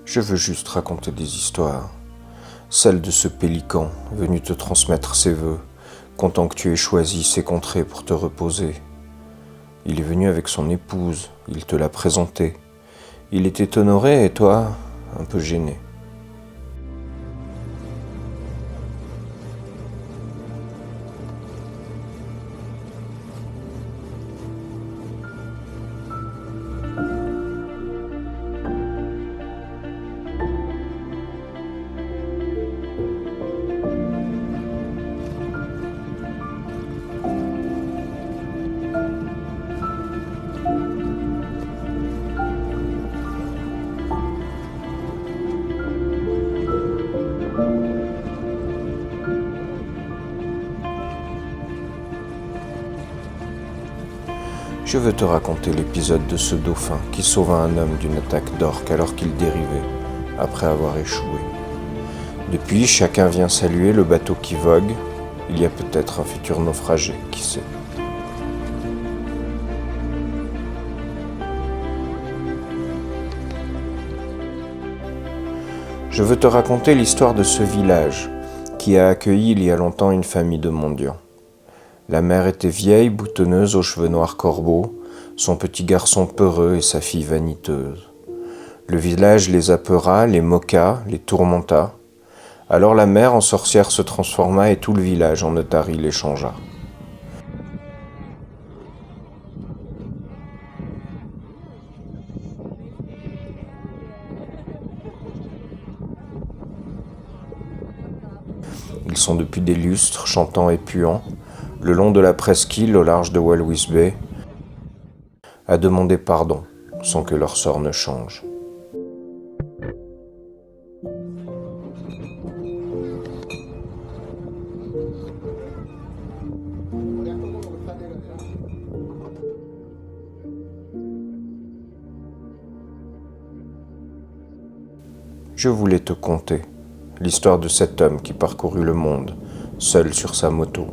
Je veux juste raconter des histoires. Celle de ce pélican venu te transmettre ses vœux, content que tu aies choisi ces contrées pour te reposer. Il est venu avec son épouse, il te l'a présentée. Il était honoré et toi, un peu gêné. Je veux te raconter l'épisode de ce dauphin qui sauva un homme d'une attaque d'orques alors qu'il dérivait, après avoir échoué. Depuis, chacun vient saluer le bateau qui vogue. Il y a peut-être un futur naufragé, qui sait. Je veux te raconter l'histoire de ce village qui a accueilli il y a longtemps une famille de mendiants. La mère était vieille, boutonneuse aux cheveux noirs corbeaux, son petit garçon peureux et sa fille vaniteuse. Le village les apeura, les moqua, les tourmenta. Alors la mère en sorcière se transforma et tout le village en otarie les changea. Ils sont depuis des lustres, chantants et puants, le long de la presqu'île au large de Walvis Bay, à demander pardon sans que leur sort ne change. Je voulais te conter l'histoire de cet homme qui parcourut le monde, seul sur sa moto.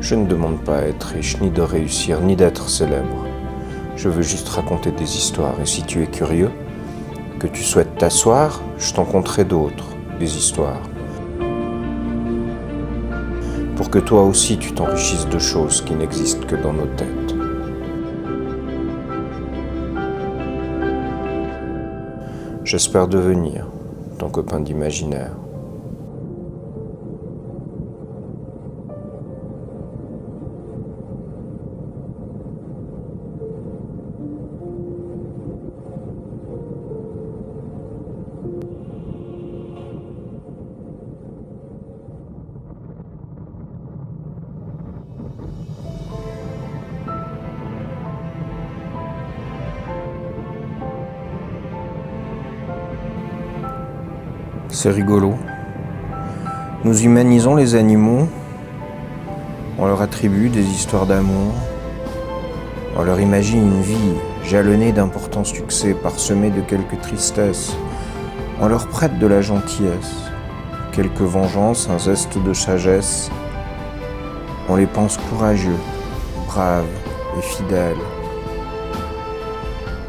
Je ne demande pas à être riche, ni de réussir, ni d'être célèbre. Je veux juste raconter des histoires, et si tu es curieux, que tu souhaites t'asseoir, je t'en conterai d'autres, des histoires. Pour que toi aussi tu t'enrichisses de choses qui n'existent que dans nos têtes. J'espère devenir ton copain d'imaginaire. C'est rigolo. Nous humanisons les animaux, on leur attribue des histoires d'amour, on leur imagine une vie jalonnée d'importants succès, parsemée de quelques tristesses, on leur prête de la gentillesse, quelques vengeances, un zeste de sagesse, on les pense courageux, braves et fidèles.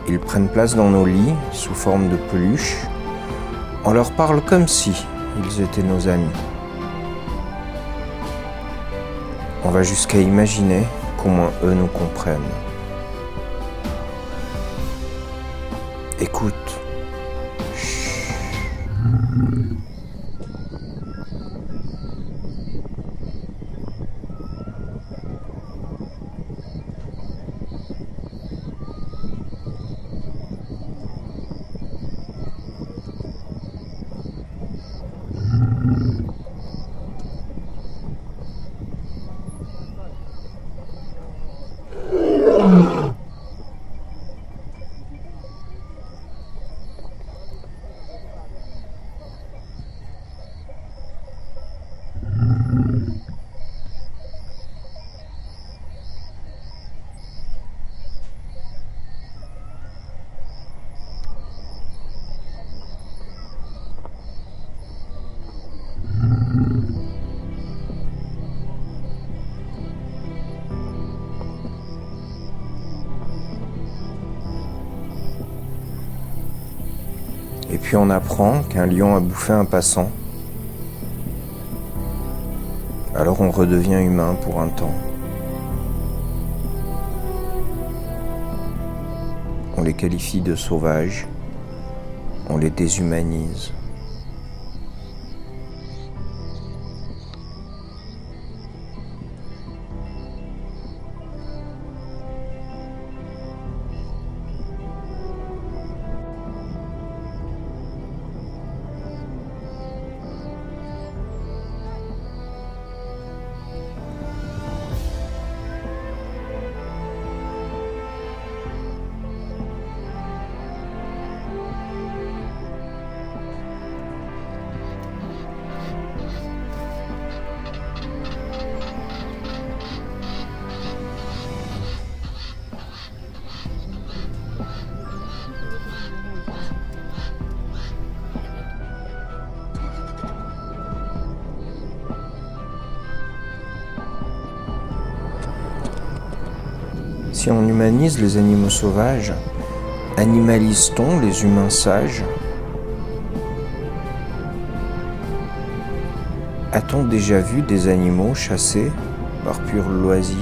Ils prennent place dans nos lits sous forme de peluche. On leur parle comme si ils étaient nos amis. On va jusqu'à imaginer qu'au moins eux nous comprennent. Écoute. Chut. Et puis on apprend qu'un lion a bouffé un passant. Alors on redevient humain pour un temps. On les qualifie de sauvages, on les déshumanise. Si on humanise les animaux sauvages, animalise-t-on les humains sages? A-t-on déjà vu des animaux chassés par pur loisir?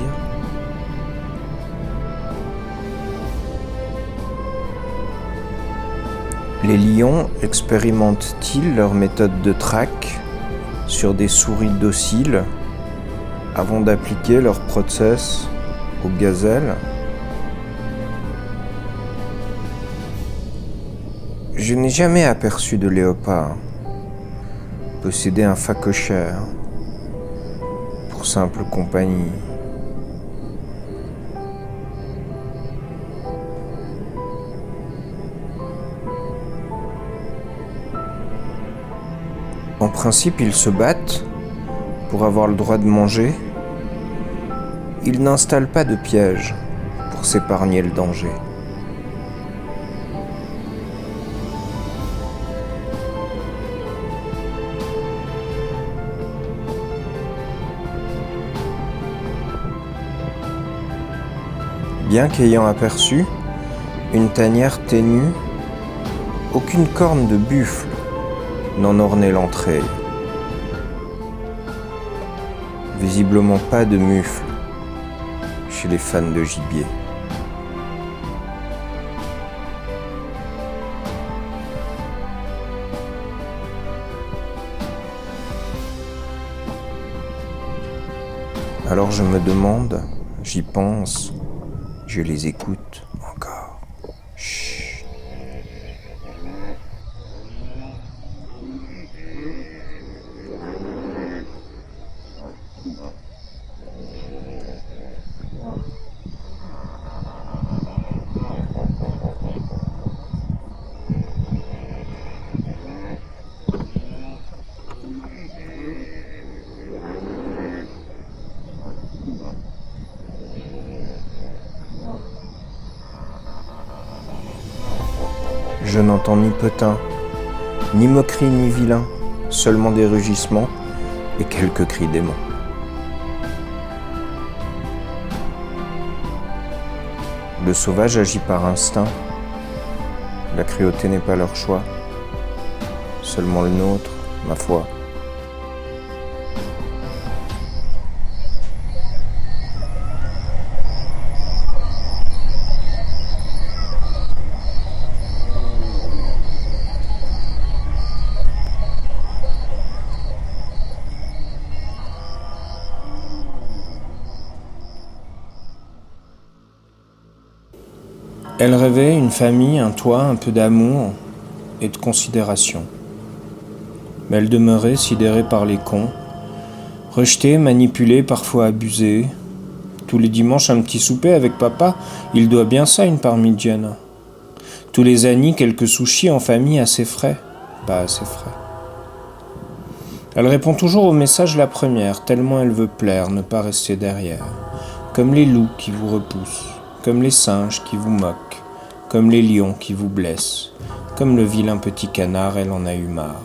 Les lions expérimentent-ils leur méthode de traque sur des souris dociles avant d'appliquer leur process aux gazelles? Je n'ai jamais aperçu de léopard posséder un phacochère pour simple compagnie. En principe, ils se battent pour avoir le droit de manger. Ils n'installent pas de piège pour s'épargner le danger. Bien qu'ayant aperçu une tanière ténue, aucune corne de buffle n'en ornait l'entrée. Visiblement pas de mufle chez les fans de gibier. Alors je me demande, j'y pense, je les écoute encore. Chut. Je n'entends ni potin, ni moquerie, ni vilain, seulement des rugissements et quelques cris d'aimants. Le sauvage agit par instinct. La cruauté n'est pas leur choix, seulement le nôtre, ma foi. Elle rêvait une famille, un toit, un peu d'amour et de considération. Mais elle demeurait sidérée par les cons, rejetée, manipulée, parfois abusée. Tous les dimanches, un petit souper avec papa, il doit bien ça, une parmigiana. Tous les années, quelques sushis en famille assez frais, pas assez frais. Elle répond toujours au message la première, tellement elle veut plaire, ne pas rester derrière. Comme les loups qui vous repoussent, comme les singes qui vous moquent, comme les lions qui vous blessent, comme le vilain petit canard, elle en a eu marre.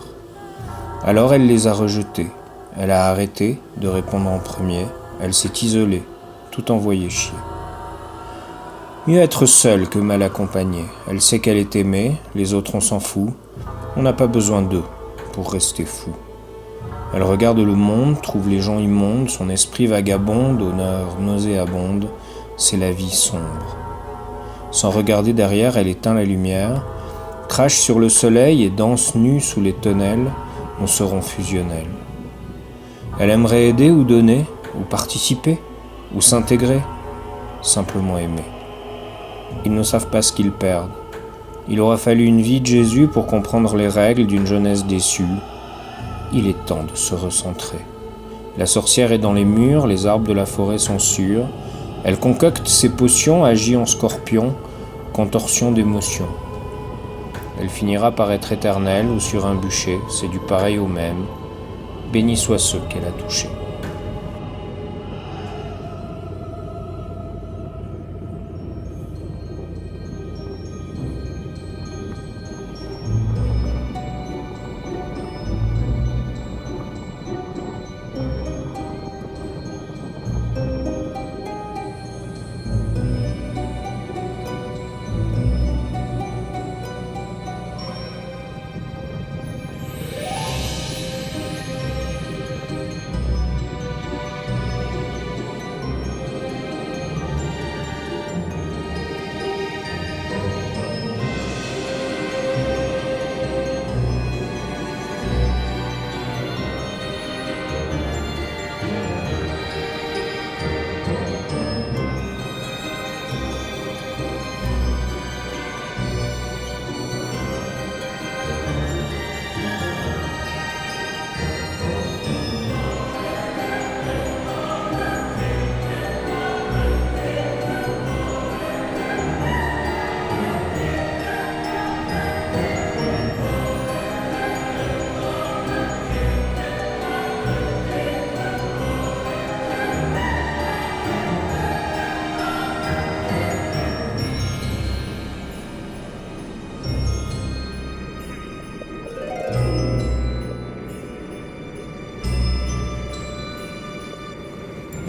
Alors elle les a rejetés, elle a arrêté de répondre en premier, elle s'est isolée, tout envoyé chier. Mieux être seule que mal accompagnée. Elle sait qu'elle est aimée, les autres on s'en fout. On n'a pas besoin d'eux pour rester fou. Elle regarde le monde, trouve les gens immondes, son esprit vagabonde, honneur nauséabonde, c'est la vie sombre. Sans regarder derrière, elle éteint la lumière, crache sur le soleil et danse nue sous les tonnelles, nous serons fusionnels. Elle aimerait aider ou donner, ou participer, ou s'intégrer, simplement aimer. Ils ne savent pas ce qu'ils perdent. Il aura fallu une vie de Jésus pour comprendre les règles d'une jeunesse déçue. Il est temps de se recentrer. La sorcière est dans les murs, les arbres de la forêt sont sûrs. Elle concocte ses potions, agit en scorpion, contorsion d'émotions. Elle finira par être éternelle ou sur un bûcher, c'est du pareil au même. Bénis soient ceux qu'elle a touchés.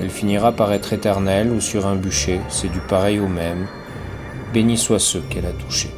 Elle finira par être éternelle ou sur un bûcher, c'est du pareil au même. Bénis soient ceux qu'elle a touchés.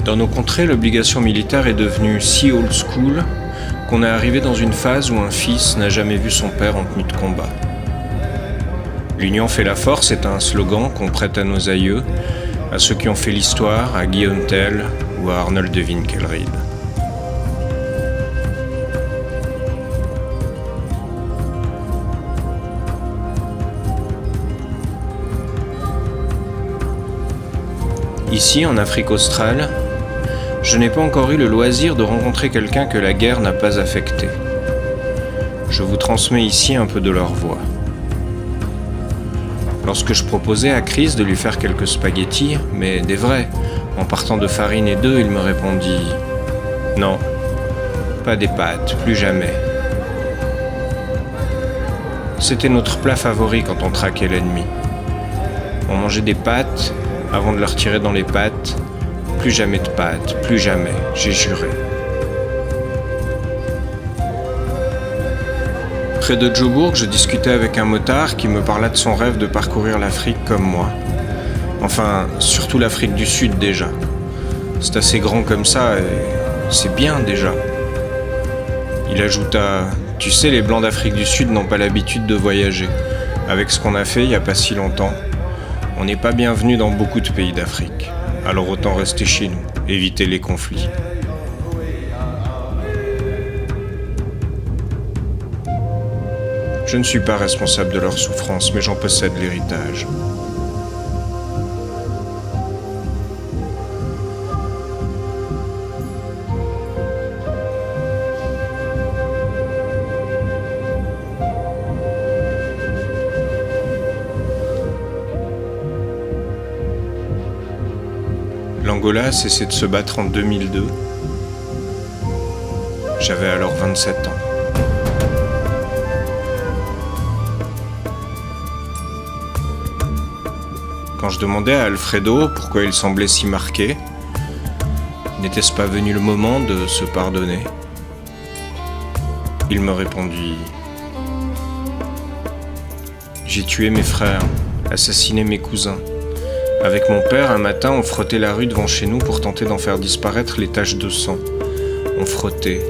Dans nos contrées, l'obligation militaire est devenue si old school qu'on est arrivé dans une phase où un fils n'a jamais vu son père en tenue de combat. L'union fait la force est un slogan qu'on prête à nos aïeux, à ceux qui ont fait l'histoire, à Guillaume Tell ou à Arnold de Winkelried. Ici, en Afrique australe, je n'ai pas encore eu le loisir de rencontrer quelqu'un que la guerre n'a pas affecté. Je vous transmets ici un peu de leur voix. Lorsque je proposais à Chris de lui faire quelques spaghettis, mais des vrais, en partant de farine et d'œufs, il me répondit « Non, pas des pâtes, plus jamais. » C'était notre plat favori quand on traquait l'ennemi. On mangeait des pâtes avant de leur tirer dans les pattes. Plus jamais de pâtes, plus jamais, j'ai juré. Près de Joburg, je discutais avec un motard qui me parla de son rêve de parcourir l'Afrique comme moi. Enfin, surtout l'Afrique du Sud déjà. C'est assez grand comme ça et c'est bien déjà. Il ajouta « Tu sais, les Blancs d'Afrique du Sud n'ont pas l'habitude de voyager. Avec ce qu'on a fait il n'y a pas si longtemps, on n'est pas bienvenu dans beaucoup de pays d'Afrique. Alors autant rester chez nous, éviter les conflits. » Je ne suis pas responsable de leur souffrance, mais j'en possède l'héritage. L'Angola a cessé de se battre en 2002. J'avais alors 27 ans. Quand je demandais à Alfredo pourquoi il semblait si marqué, n'était-ce pas venu le moment de se pardonner? Il me répondit « J'ai tué mes frères, assassiné mes cousins. Avec mon père, un matin, on frottait la rue devant chez nous pour tenter d'en faire disparaître les taches de sang. On frottait,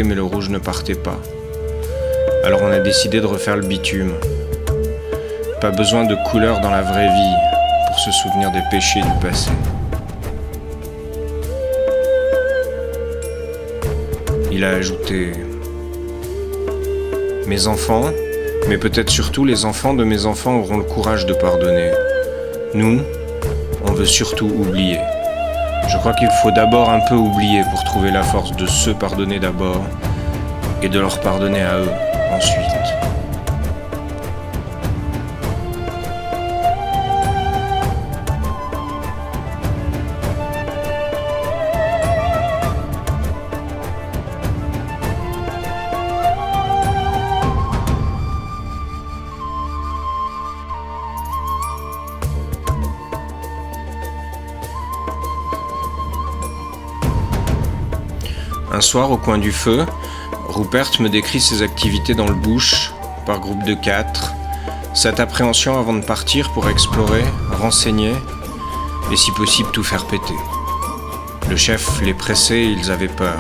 mais le rouge ne partait pas. Alors on a décidé de refaire le bitume. Pas besoin de couleur dans la vraie vie pour se souvenir des péchés du passé. » Il a ajouté « Mes enfants, mais peut-être surtout les enfants de mes enfants auront le courage de pardonner. Nous, on veut surtout oublier. Je crois qu'il faut d'abord un peu oublier pour trouver la force de se pardonner d'abord et de leur pardonner à eux ensuite. » Un soir, au coin du feu, Rupert me décrit ses activités dans le bush, par groupe de 4, cette appréhension avant de partir pour explorer, renseigner, et si possible tout faire péter. Le chef les pressait et ils avaient peur.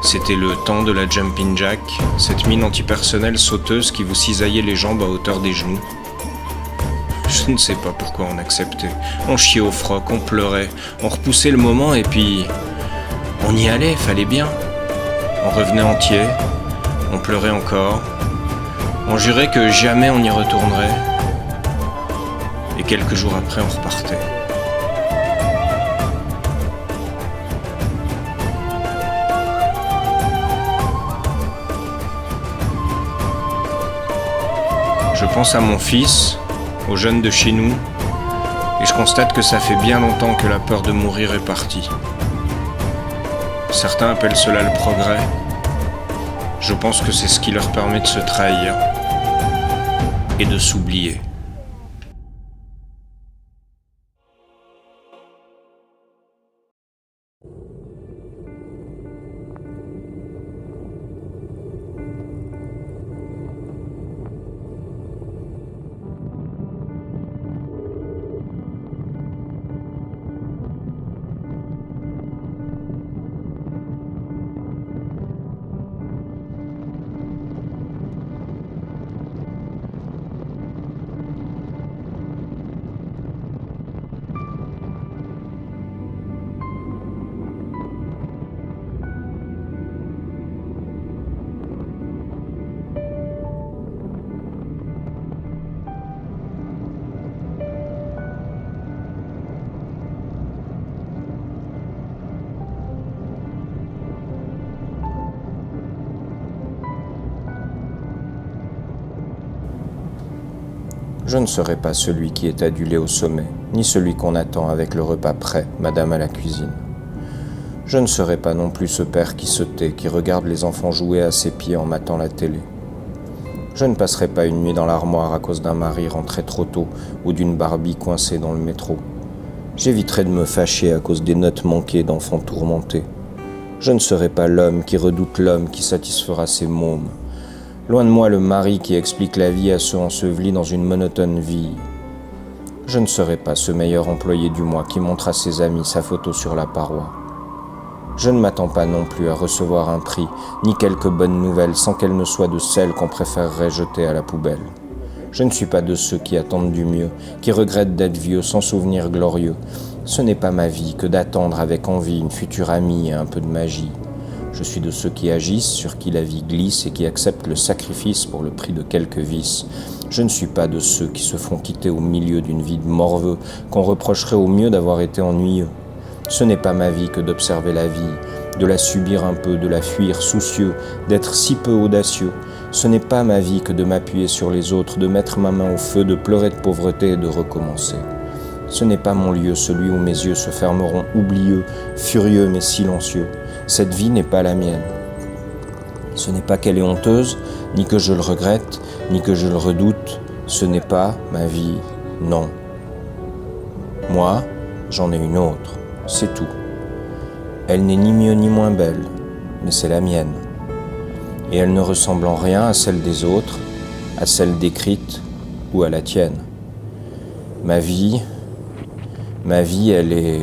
C'était le temps de la jumping jack, cette mine antipersonnelle sauteuse qui vous cisaillait les jambes à hauteur des genoux. Je ne sais pas pourquoi on acceptait. On chiait au froc, on pleurait, on repoussait le moment et puis... on y allait, fallait bien. On revenait entier, on pleurait encore. On jurait que jamais on y retournerait. Et quelques jours après, on repartait. Je pense à mon fils, aux jeunes de chez nous, et je constate que ça fait bien longtemps que la peur de mourir est partie. Certains appellent cela le progrès. Je pense que c'est ce qui leur permet de se trahir et de s'oublier. Je ne serai pas celui qui est adulé au sommet, ni celui qu'on attend avec le repas prêt, madame à la cuisine. Je ne serai pas non plus ce père qui se tait, qui regarde les enfants jouer à ses pieds en matant la télé. Je ne passerai pas une nuit dans l'armoire à cause d'un mari rentré trop tôt ou d'une Barbie coincée dans le métro. J'éviterai de me fâcher à cause des notes manquées d'enfants tourmentés. Je ne serai pas l'homme qui redoute l'homme qui satisfera ses mômes. Loin de moi le mari qui explique la vie à ceux ensevelis dans une monotone vie. Je ne serai pas ce meilleur employé du mois qui montre à ses amis sa photo sur la paroi. Je ne m'attends pas non plus à recevoir un prix, ni quelques bonnes nouvelles sans qu'elles ne soient de celles qu'on préférerait jeter à la poubelle. Je ne suis pas de ceux qui attendent du mieux, qui regrettent d'être vieux sans souvenir glorieux. Ce n'est pas ma vie que d'attendre avec envie une future amie et un peu de magie. Je suis de ceux qui agissent, sur qui la vie glisse et qui acceptent le sacrifice pour le prix de quelques vices. Je ne suis pas de ceux qui se font quitter au milieu d'une vie de morveux, qu'on reprocherait au mieux d'avoir été ennuyeux. Ce n'est pas ma vie que d'observer la vie, de la subir un peu, de la fuir soucieux, d'être si peu audacieux. Ce n'est pas ma vie que de m'appuyer sur les autres, de mettre ma main au feu, de pleurer de pauvreté et de recommencer. Ce n'est pas mon lieu, celui où mes yeux se fermeront oublieux, furieux mais silencieux. Cette vie n'est pas la mienne. Ce n'est pas qu'elle est honteuse, ni que je le regrette, ni que je le redoute. Ce n'est pas ma vie, non. Moi, j'en ai une autre, c'est tout. Elle n'est ni mieux ni moins belle, mais c'est la mienne. Et elle ne ressemble en rien à celle des autres, à celle décrite ou à la tienne. Ma vie, elle est...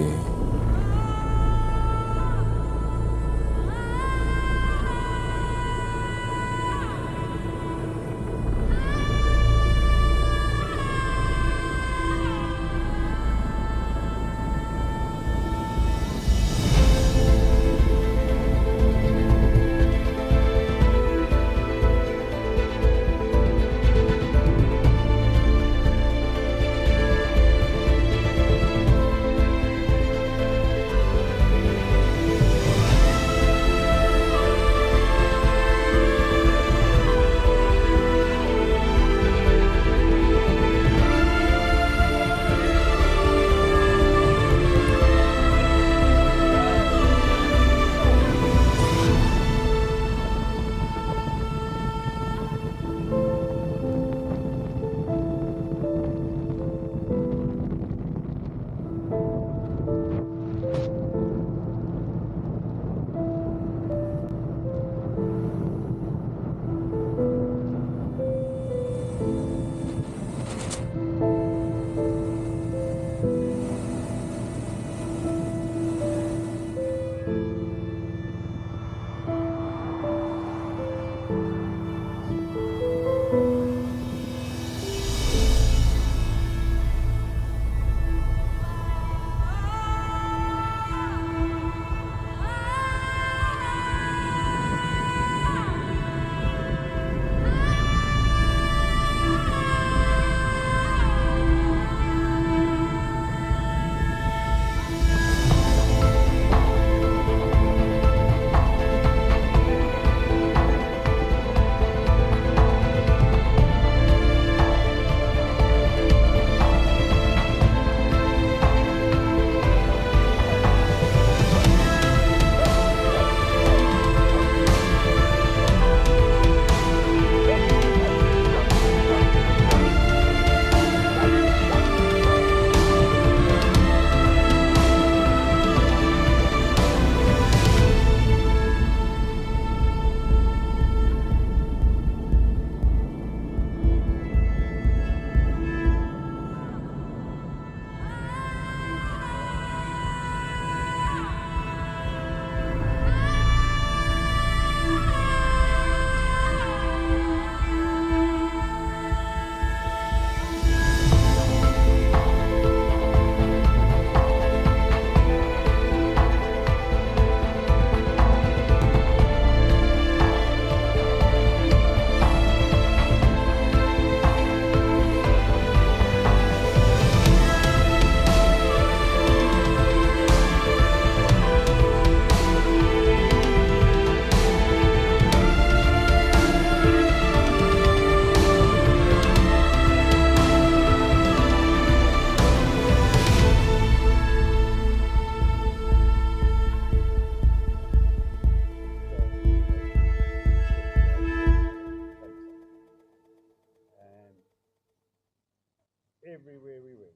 everywhere we went.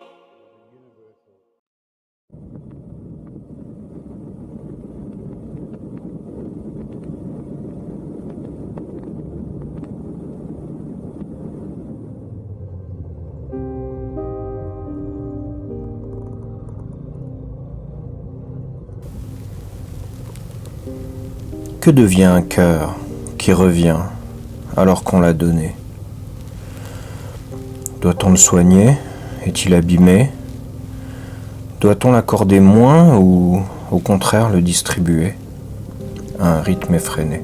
It was a universal. Que devient un cœur qui revient alors qu'on l'a donné? Doit-on le soigner? Est-il abîmé? Doit-on l'accorder moins ou au contraire le distribuer à un rythme effréné?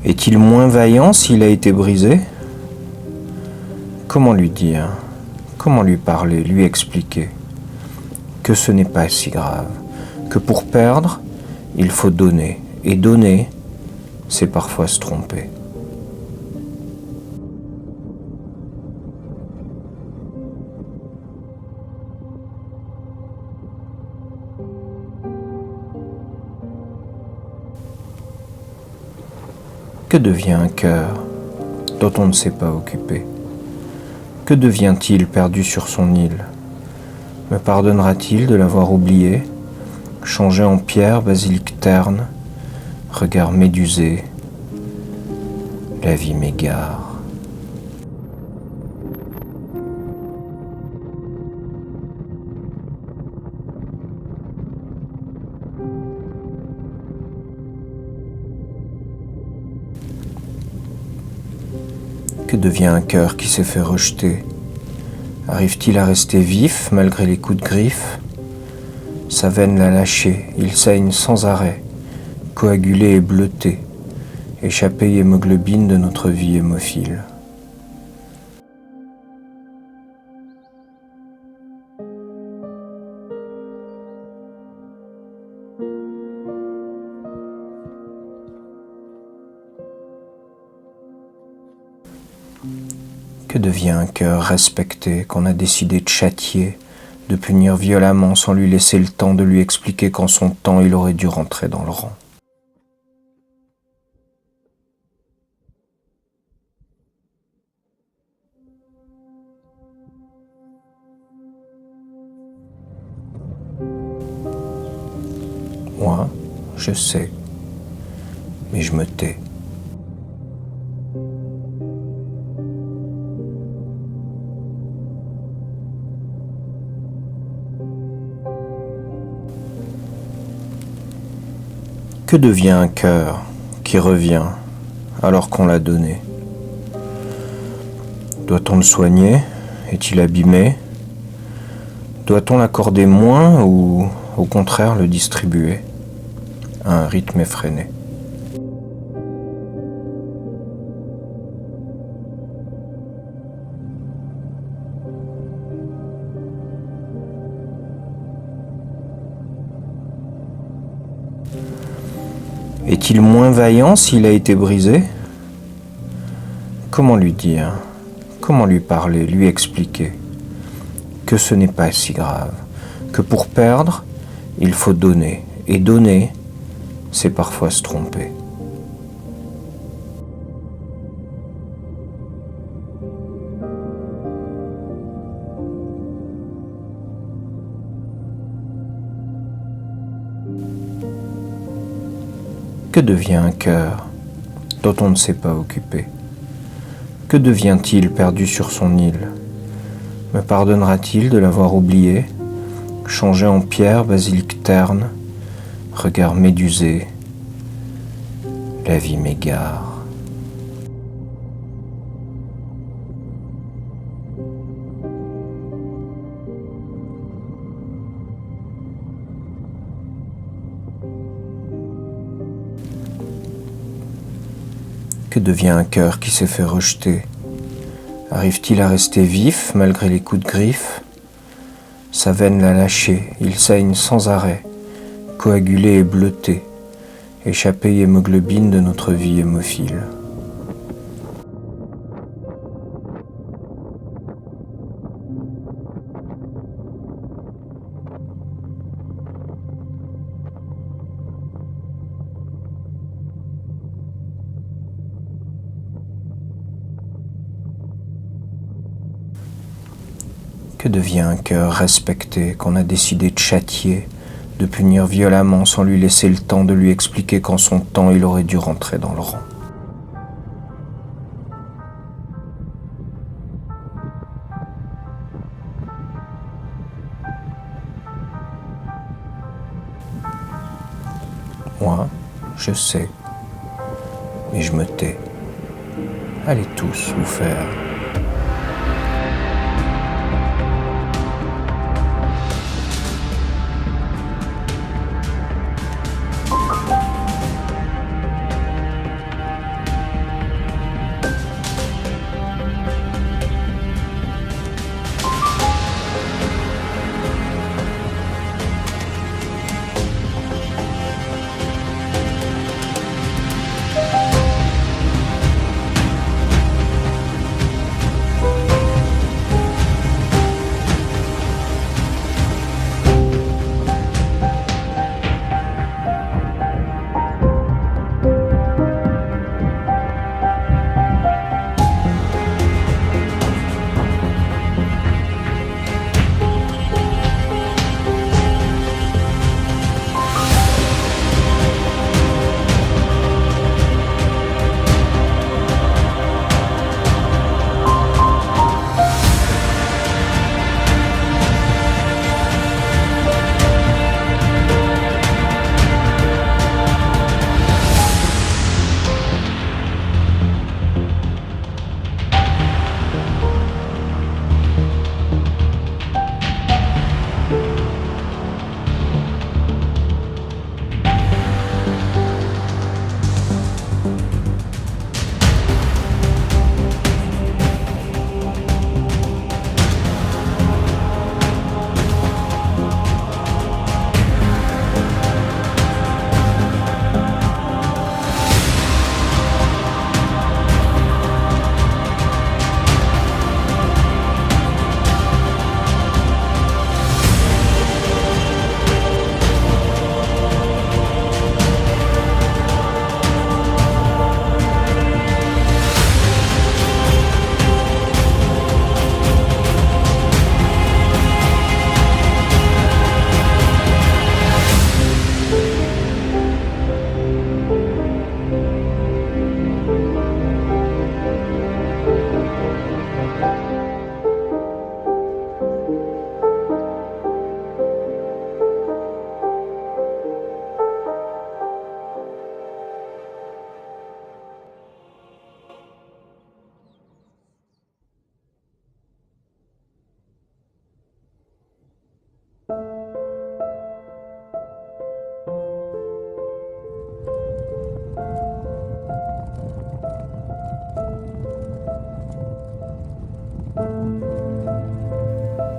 Est-il moins vaillant s'il a été brisé? Comment lui dire? Comment lui parler, lui expliquer que ce n'est pas si grave, que pour perdre, il faut donner, et donner, c'est parfois se tromper. Que devient un cœur dont on ne s'est pas occupé? Que devient-il perdu sur son île? Me pardonnera-t-il de l'avoir oublié, changé en pierre, basilic terne, regard médusé? La vie m'égare. Que devient un cœur qui s'est fait rejeter? Arrive-t-il à rester vif malgré les coups de griffe? Sa veine l'a lâché, il saigne sans arrêt, coagulé et bleuté, échappé hémoglobine de notre vie hémophile. Que devient un cœur respecté qu'on a décidé de châtier, de punir violemment sans lui laisser le temps de lui expliquer qu'en son temps il aurait dû rentrer dans le rang? Moi, je sais, mais je me tais. Que devient un cœur qui revient alors qu'on l'a donné? Doit-on le soigner? Est-il abîmé? Doit-on l'accorder moins ou au contraire le distribuer à un rythme effréné? Est-il moins vaillant s'il a été brisé? Comment lui dire? Comment lui parler, lui expliquer que ce n'est pas si grave, que pour perdre, il faut donner, et donner, c'est parfois se tromper. Que devient un cœur dont on ne s'est pas occupé? Que devient-il perdu sur son île? Me pardonnera-t-il de l'avoir oublié, changé en pierre, basilic terne, regard médusé? La vie m'égare. Que devient un cœur qui s'est fait rejeter? Arrive-t-il à rester vif malgré les coups de griffe? Sa veine l'a lâché, il saigne sans arrêt, coagulé et bleuté, échappé hémoglobine de notre vie hémophile. Que devient un cœur respecté qu'on a décidé de châtier, de punir violemment sans lui laisser le temps de lui expliquer qu'en son temps il aurait dû rentrer dans le rang? Moi, je sais, et je me tais. Allez tous vous faire.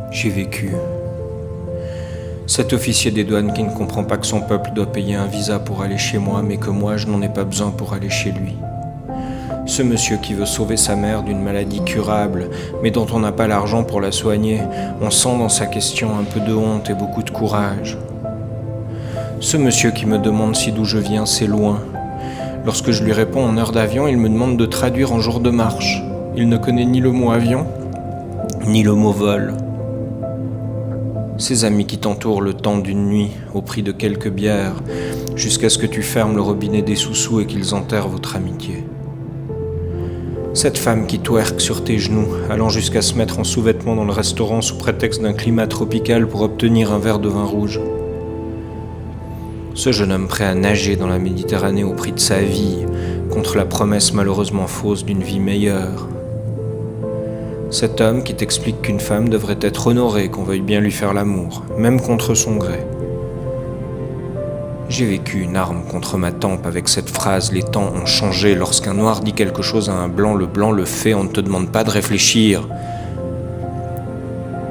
J'ai vécu. Cet officier des douanes qui ne comprend pas que son peuple doit payer un visa pour aller chez moi, mais que moi, je n'en ai pas besoin pour aller chez lui. Ce monsieur qui veut sauver sa mère d'une maladie curable, mais dont on n'a pas l'argent pour la soigner, on sent dans sa question un peu de honte et beaucoup de courage. Ce monsieur qui me demande si d'où je viens, c'est loin. Lorsque je lui réponds en heure d'avion, il me demande de traduire en jour de marche. Il ne connaît ni le mot avion, ni le mot vol. Ces amis qui t'entourent le temps d'une nuit, au prix de quelques bières, jusqu'à ce que tu fermes le robinet des sous-sous et qu'ils enterrent votre amitié. Cette femme qui twerk sur tes genoux, allant jusqu'à se mettre en sous-vêtements dans le restaurant sous prétexte d'un climat tropical pour obtenir un verre de vin rouge. Ce jeune homme prêt à nager dans la Méditerranée au prix de sa vie, contre la promesse malheureusement fausse d'une vie meilleure. Cet homme qui t'explique qu'une femme devrait être honorée, qu'on veuille bien lui faire l'amour, même contre son gré. J'ai vécu une arme contre ma tempe avec cette phrase « Les temps ont changé. Lorsqu'un noir dit quelque chose à un blanc le fait, on ne te demande pas de réfléchir. »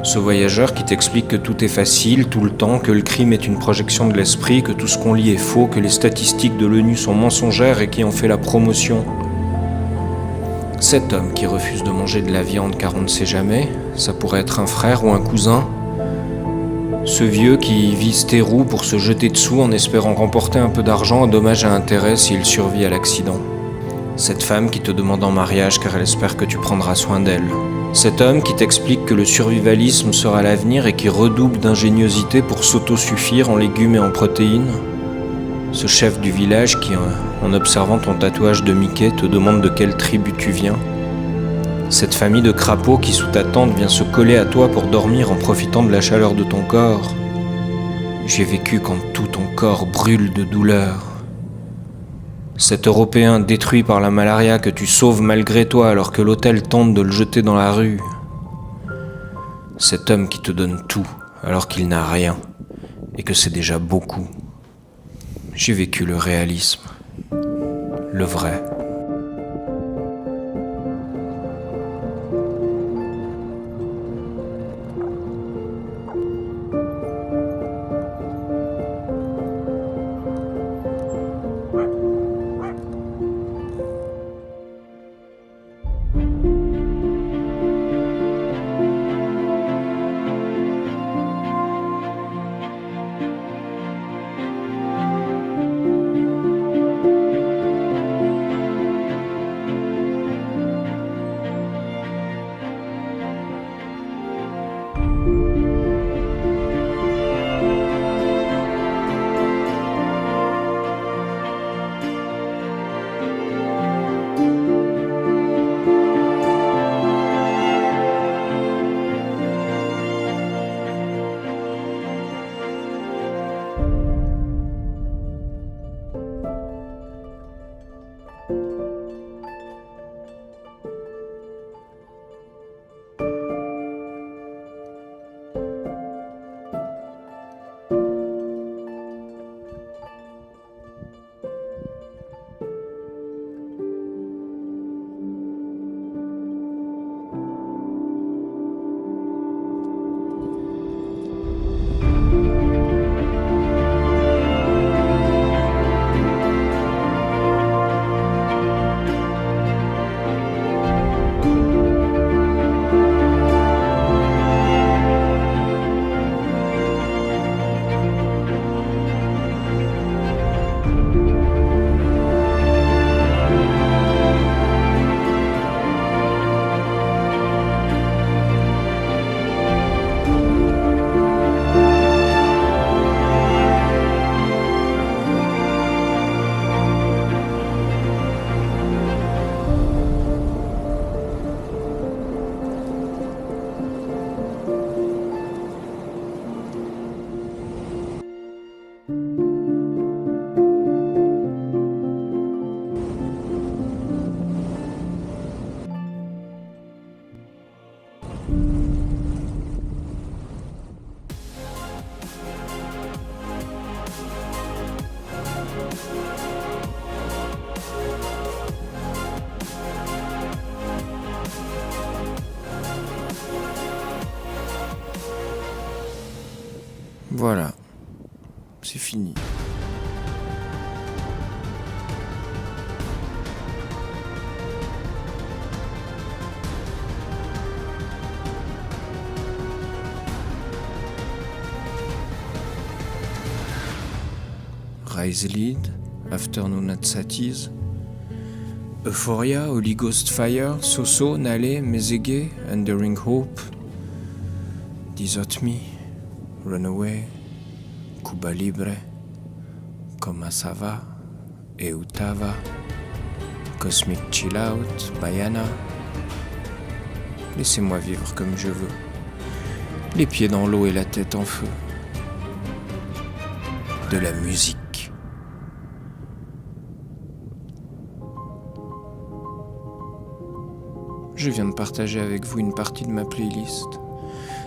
Ce voyageur qui t'explique que tout est facile, tout le temps, que le crime est une projection de l'esprit, que tout ce qu'on lit est faux, que les statistiques de l'ONU sont mensongères et qui en fait la promotion. Cet homme qui refuse de manger de la viande car on ne sait jamais, ça pourrait être un frère ou un cousin. Ce vieux qui vise tes roues pour se jeter dessous en espérant remporter un peu d'argent à dommage à intérêt s'il survit à l'accident. Cette femme qui te demande en mariage car elle espère que tu prendras soin d'elle. Cet homme qui t'explique que le survivalisme sera l'avenir et qui redouble d'ingéniosité pour s'autosuffire en légumes et en protéines. Ce chef du village qui, en observant ton tatouage de Mickey, te demande de quelle tribu tu viens. Cette famille de crapauds qui, sous ta tente, vient se coller à toi pour dormir en profitant de la chaleur de ton corps. J'ai vécu quand tout ton corps brûle de douleur. Cet Européen détruit par la malaria que tu sauves malgré toi alors que l'hôtel tente de le jeter dans la rue. Cet homme qui te donne tout alors qu'il n'a rien et que c'est déjà beaucoup. J'ai vécu le réalisme, le vrai. Voilà, c'est fini. Rise Lead, Afternoon at Saties, Euphoria, Holy Ghost Fire, Soso, Nale, Mezege, Enduring Hope, Desert Me, Runaway, Cuba Libre, Como Ça Va, Eutava, Cosmic Chill Out, Bayana. Laissez-moi vivre comme je veux, les pieds dans l'eau et la tête en feu. De la musique. Je viens de partager avec vous une partie de ma playlist.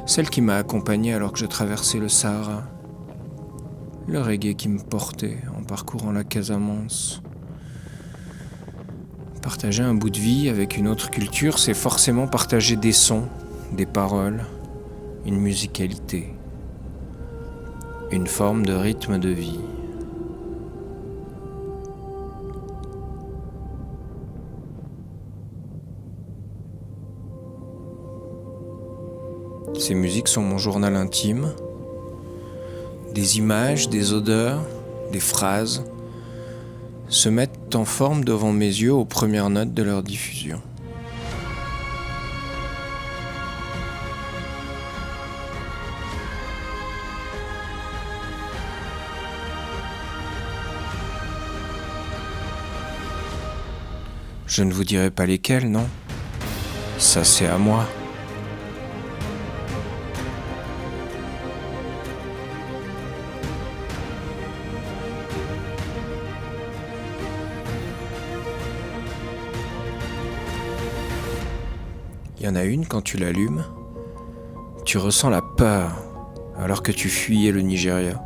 Celle qui m'a accompagné alors que je traversais le Sahara. Le reggae qui me portait en parcourant la Casamance. Partager un bout de vie avec une autre culture, c'est forcément partager des sons, des paroles, une musicalité, une forme de rythme de vie. Ces musiques sont mon journal intime. Des images, des odeurs, des phrases se mettent en forme devant mes yeux aux premières notes de leur diffusion. Je ne vous dirai pas lesquels, non. Ça, c'est à moi. Il y en a une, quand tu l'allumes, tu ressens la peur alors que tu fuyais le Nigeria.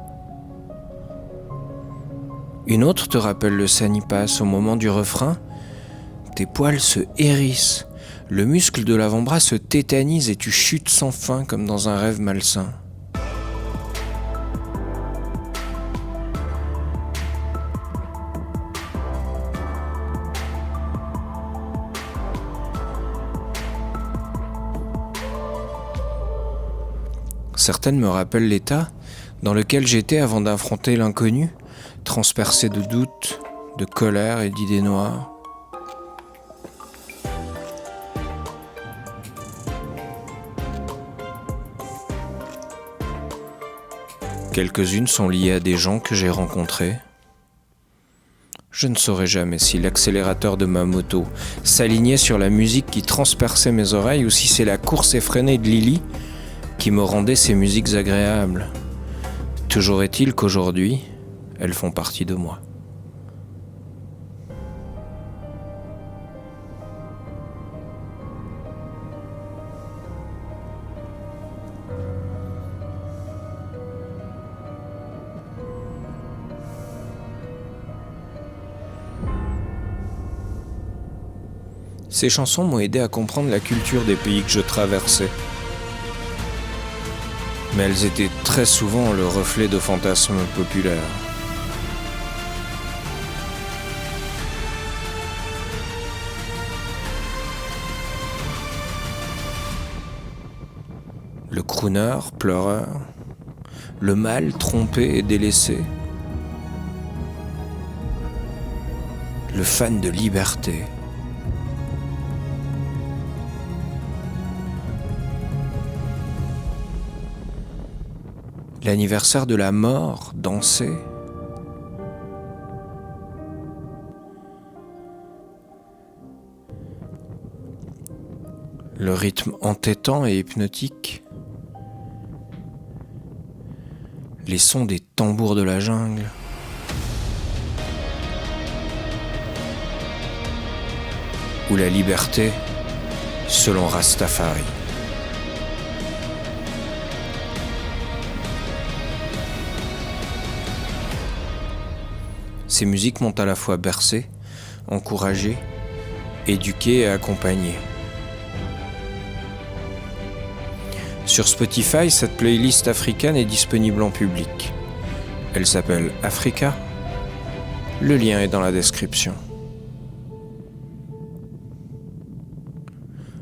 Une autre te rappelle le Sanipass au moment du refrain. Tes poils se hérissent, le muscle de l'avant-bras se tétanise et tu chutes sans fin comme dans un rêve malsain. Certaines me rappellent l'état dans lequel j'étais avant d'affronter l'inconnu, transpercé de doutes, de colère et d'idées noires. Quelques-unes sont liées à des gens que j'ai rencontrés. Je ne saurais jamais si l'accélérateur de ma moto s'alignait sur la musique qui transperçait mes oreilles ou si c'est la course effrénée de Lily qui me rendait ces musiques agréables. Toujours est-il qu'aujourd'hui, elles font partie de moi. Ces chansons m'ont aidé à comprendre la culture des pays que je traversais. Mais elles étaient très souvent le reflet de fantasmes populaires. Le crooner, pleureur, le mâle trompé et délaissé, le fan de liberté. L'anniversaire de la mort, dansé. Le rythme entêtant et hypnotique. Les sons des tambours de la jungle. Ou la liberté, selon Rastafari. Ces musiques m'ont à la fois bercé, encouragé, éduqué et accompagné. Sur Spotify, cette playlist africaine est disponible en public. Elle s'appelle Africa. Le lien est dans la description.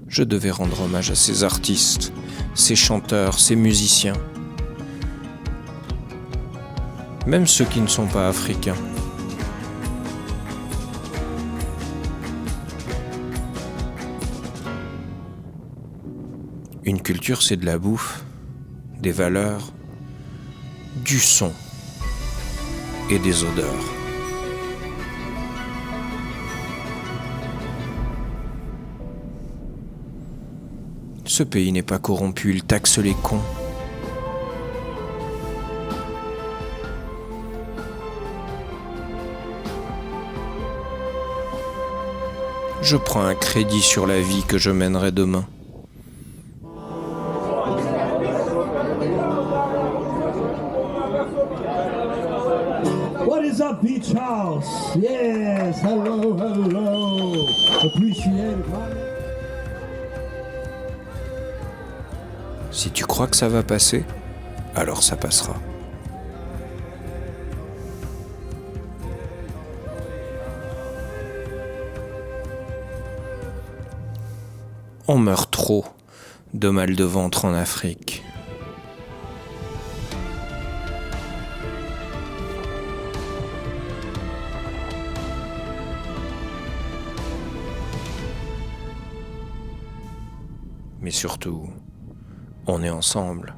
Je devais rendre hommage à ces artistes, ces chanteurs, ces musiciens. Même ceux qui ne sont pas africains. Une culture, c'est de la bouffe, des valeurs, du son et des odeurs. Ce pays n'est pas corrompu, il taxe les cons. Je prends un crédit sur la vie que je mènerai demain. What is up, Beach House? Yes, hello, hello. Appreciate it. Si tu crois que ça va passer, alors ça passera. On meurt trop de mal de ventre en Afrique. Mais surtout, on est ensemble.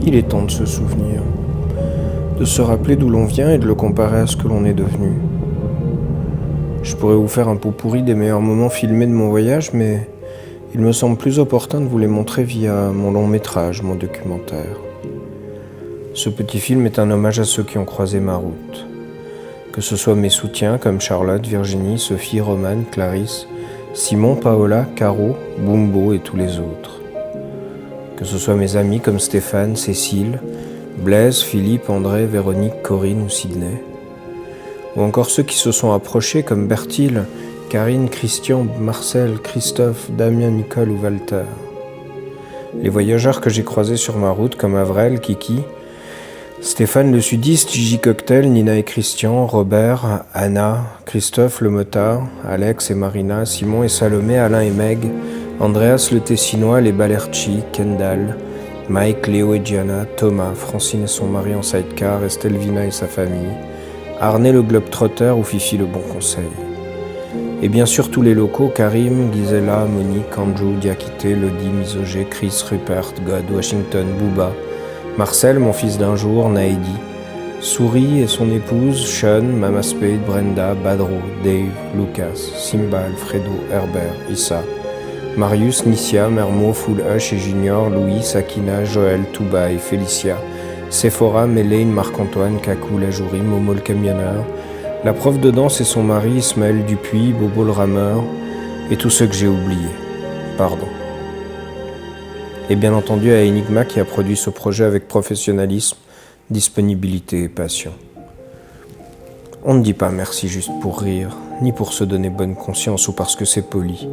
Il est temps de se souvenir, de se rappeler d'où l'on vient et de le comparer à ce que l'on est devenu. Je pourrais vous faire un pot pourri des meilleurs moments filmés de mon voyage, mais il me semble plus opportun de vous les montrer via mon long métrage, mon documentaire. Ce petit film est un hommage à ceux qui ont croisé ma route. Que ce soit mes soutiens comme Charlotte, Virginie, Sophie, Romane, Clarisse, Simon, Paola, Caro, Bumbo et tous les autres. Que ce soit mes amis comme Stéphane, Cécile, Blaise, Philippe, André, Véronique, Corinne ou Sydney. Ou encore ceux qui se sont approchés comme Berthile, Karine, Christian, Marcel, Christophe, Damien, Nicole ou Walter. Les voyageurs que j'ai croisés sur ma route comme Avrel, Kiki, Stéphane le sudiste, Gigi Cocktail, Nina et Christian, Robert, Anna, Christophe le motard, Alex et Marina, Simon et Salomé, Alain et Meg, Andreas le Tessinois, les Balerci, Kendall, Mike, Léo et Gianna, Thomas, Francine et son mari en sidecar, Estelvina et sa famille, Arné le Globetrotter ou Fifi le Bon Conseil. Et bien sûr tous les locaux, Karim, Gisela, Monique, Andrew, Diakité, Lodi, Misogé, Chris, Rupert, God, Washington, Booba, Marcel, mon fils d'un jour, Naïdi, Souris et son épouse, Sean, Mama Spade, Brenda, Badro, Dave, Lucas, Simba, Alfredo, Herbert, Issa, Marius, Nicia, Mermo, Full Hush et Junior, Louis, Sakina, Joël, Touba et Félicia, Sephora, Mélène, Marc-Antoine, Kakou, la Jouri, Momo le camionneur, la prof de danse et son mari, Ismaël Dupuis, Bobo le rameur, et tous ceux que j'ai oubliés. Pardon. Et bien entendu à Enigma qui a produit ce projet avec professionnalisme, disponibilité et passion. On ne dit pas merci juste pour rire, ni pour se donner bonne conscience ou parce que c'est poli.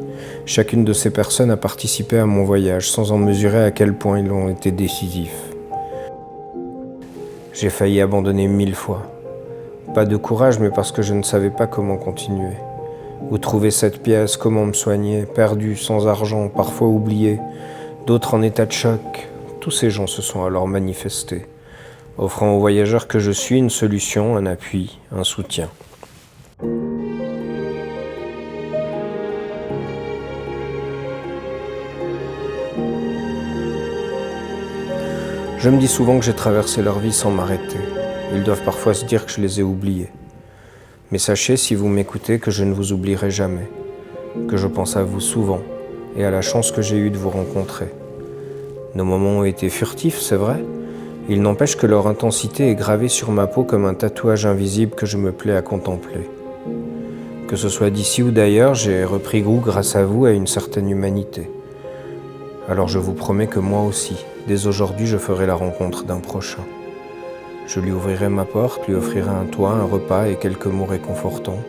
Chacune de ces personnes a participé à mon voyage sans en mesurer à quel point ils ont été décisifs. J'ai failli abandonner 1000 fois. Pas de courage, mais parce que je ne savais pas comment continuer. Où trouver cette pièce, comment me soigner, perdu, sans argent, parfois oublié, d'autres en état de choc. Tous ces gens se sont alors manifestés, offrant aux voyageurs que je suis une solution, un appui, un soutien. Je me dis souvent que j'ai traversé leur vie sans m'arrêter. Ils doivent parfois se dire que je les ai oubliés. Mais sachez, si vous m'écoutez, que je ne vous oublierai jamais, que je pense à vous souvent et à la chance que j'ai eue de vous rencontrer. Nos moments ont été furtifs, c'est vrai. Il n'empêche que leur intensité est gravée sur ma peau comme un tatouage invisible que je me plais à contempler. Que ce soit d'ici ou d'ailleurs, j'ai repris goût grâce à vous à une certaine humanité. Alors je vous promets que moi aussi, dès aujourd'hui, je ferai la rencontre d'un prochain. Je lui ouvrirai ma porte, lui offrirai un toit, un repas et quelques mots réconfortants.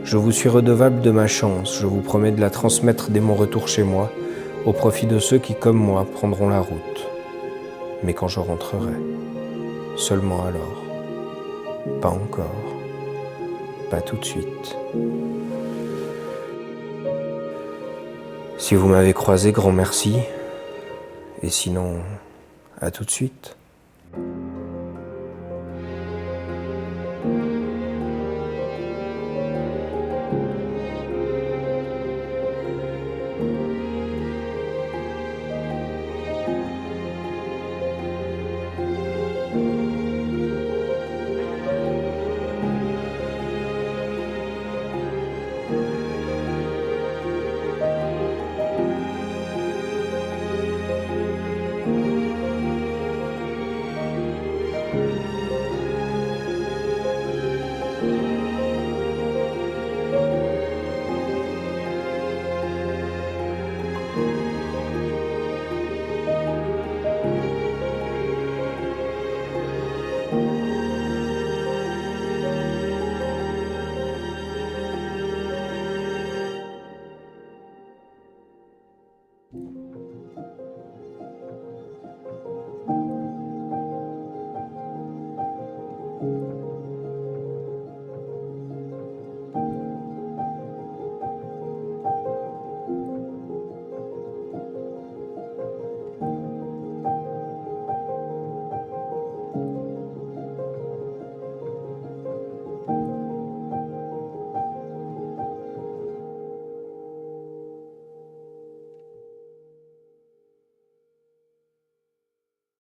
Je vous suis redevable de ma chance, je vous promets de la transmettre dès mon retour chez moi, au profit de ceux qui, comme moi, prendront la route. Mais quand je rentrerai, seulement alors. Pas encore, pas tout de suite. Si vous m'avez croisé, grand merci. Et sinon, à tout de suite.